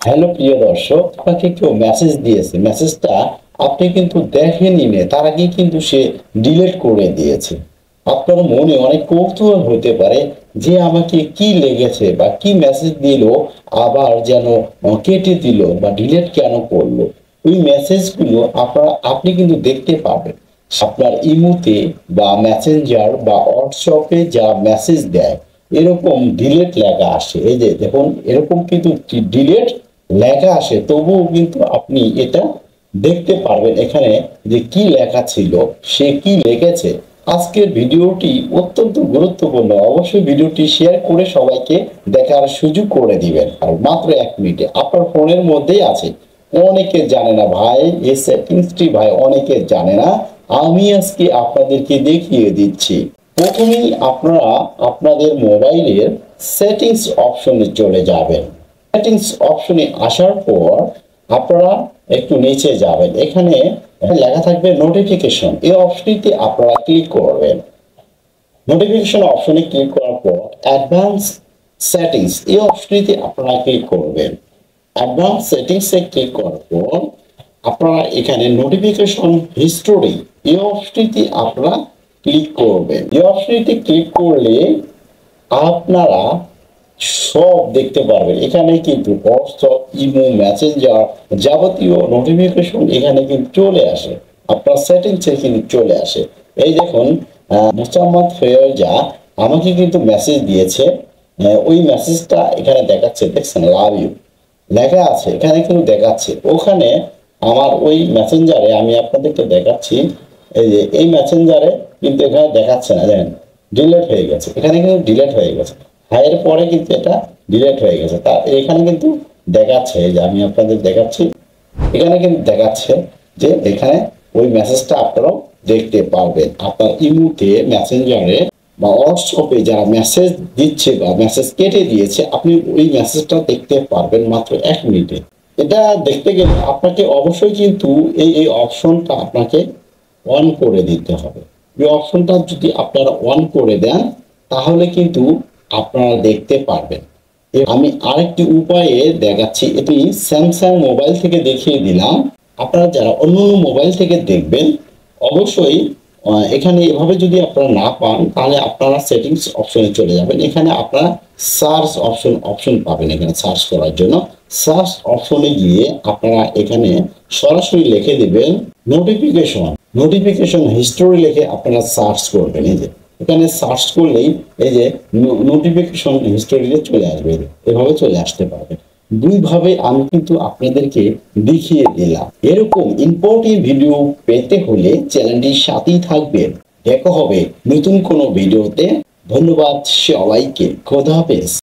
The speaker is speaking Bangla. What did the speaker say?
হ্যালো প্রিয় দর্শক, আপনাকে কেউ মেসেজ দিয়েছে, মেসেজটা আপনি কিন্তু দেখেনি, তার আগে কিন্তু সে ডিলিট করে দিয়েছে। আপনার মনে অনেক কৌতূহল হতে পারে যে আমাকে কি লেগেছে বা কি মেসেজ দিল, আবার যেন কেটে দিল বা ডিলিট কেন করলো। ওই মেসেজগুলো আপনি কিন্তু দেখতে পাবেন আপনার ইমোতে বা মেসেঞ্জার বা হোয়াটসঅ্যাপে যা মেসেজ দেয়, এরকম ডিলেট লেখা আসে। এই যে দেখুন, এরকম কিন্তু ডিলেট লেখা আসে, তবুও কিন্তু আপনি এটা দেখতে পারবেন এখানে যে কি লেখা ছিল, সে কি লিখেছে। আজকের ভিডিওটি অত্যন্ত গুরুত্বপূর্ণ, অবশ্যই ভিডিওটি শেয়ার করে সবাইকে দেখার সুযোগ করে দিবেন। আর মাত্র 1 মিনিটে আপনার ফোনের মধ্যেই আছে। অনেকে জানে না ভাই, এই সেটিংসটি ভাই অনেকে জানে না। আমি আজকে আপনাদেরকে দেখিয়ে দিচ্ছি। প্রথমেই আপনারা আপনাদের মোবাইলের সেটিংস অপশনে চলে যাবেন। সেটিংস অপশনে আসার পর আপনারা একটু নিচে যাবেন, এখানে লেখা থাকবে নোটিফিকেশন। এই অপশনটিতে আপনারা ক্লিক করবেন। নোটিফিকেশন অপশনে ক্লিক করার পর অ্যাডভান্স সেটিংস এই অপশনটিতে আপনারা ক্লিক করবেন। অ্যাডভান্স সেটিংসে ক্লিক করার পর আপনারা এখানে নোটিফিকেশন হিস্টোরি এই অপশনটিতে আপনারা ক্লিক করবেন। এই অপশনটিতে ক্লিক করলে আপনারা সব দেখতে পারবেন। এখানে কিন্তু হোয়াটসঅ্যাপ, ইমো, মেসেঞ্জার যাবতীয় নোটিফিকেশন এখানে কিন্তু চলে আসে, আপনার সেটিংসে কিন্তু চলে আসে। এই দেখুন, মোসাম্মদ ফেরজা আমাকে কিন্তু মেসেজ দিয়েছে। ওই মেসেজটা এখানে দেখাচ্ছে, দেখছেন, লাভ ইউ লেখা আছে, এখানে কিন্তু দেখাচ্ছে। ওখানে আমার ওই মেসেঞ্জারে আমি আপনাদেরকে দেখাচ্ছি, এই যে এই মেসেঞ্জারে কিন্তু এখানে দেখাচ্ছে না, দেখেন ডিলেট হয়ে গেছে, এখানে কিন্তু ডিলেট হয়ে গেছে। হায়ের পরে কিন্তু এটা ডিলেট হয়ে গেছে, তা এখানে কিন্তু দেখাচ্ছে, এই যে আমি আপনাদের দেখাচ্ছি, এখানে কিন্তু দেখাচ্ছে যে এখানে ওই মেসেজটা আপনারাও দেখতে পারবেন। আপনার ইমোতে, মেসেঞ্জারে বা হোয়াটসঅ্যাপে যারা মেসেজ দিচ্ছে বা মেসেজ কেটে দিয়েছে, আপনি ওই মেসেজটা দেখতে পারবেন মাত্র 1 মিনিটে। এটা দেখতে গেলে আপনাকে অবশ্যই কিন্তু এই অপশনটা আপনাকে অন করে দিতে হবে। এই অপশনটা যদি আপনারা অন করে দেন, তাহলে কিন্তু আপনারা দেখতে পারবেন। আমি আরেকটি উপায়ে দেখাচ্ছি, এটি স্যামসাং মোবাইল থেকে দেখিয়ে দিলাম। আপনারা যারা অন্য মোবাইল থেকে দেখবেন, অবশ্যই এখানে এভাবে যদি আপনারা না পান, তাহলে আপনারা সেটিংস অপশনে চলে যাবেন। এখানে আপনারা সার্চ অপশন পাবেন। এখানে সার্চ করার জন্য সার্চ অপশনে গিয়ে আপনারা এখানে সরাসরি লিখে দিবেন নোটিফিকেশন হিস্টোরি লিখে আপনারা সার্চ করবেন। এই যে এখানে সার্চ করলেই এই যে নোটিফিকেশন হিস্টোরিতে চলে আসবে, এভাবে চলে আসতে পারবে। দুইভাবে আমি কিন্তু আপনাদেরকে দেখিয়ে দিলাম। এরকম ইম্পর্টেন্ট ভিডিও পেতে হলে চ্যানেলটির সাথেই থাকবেন। দেখা হবে নতুন কোনো ভিডিওতে। ধন্যবাদ সবাইকে। খোদা হাফেজ।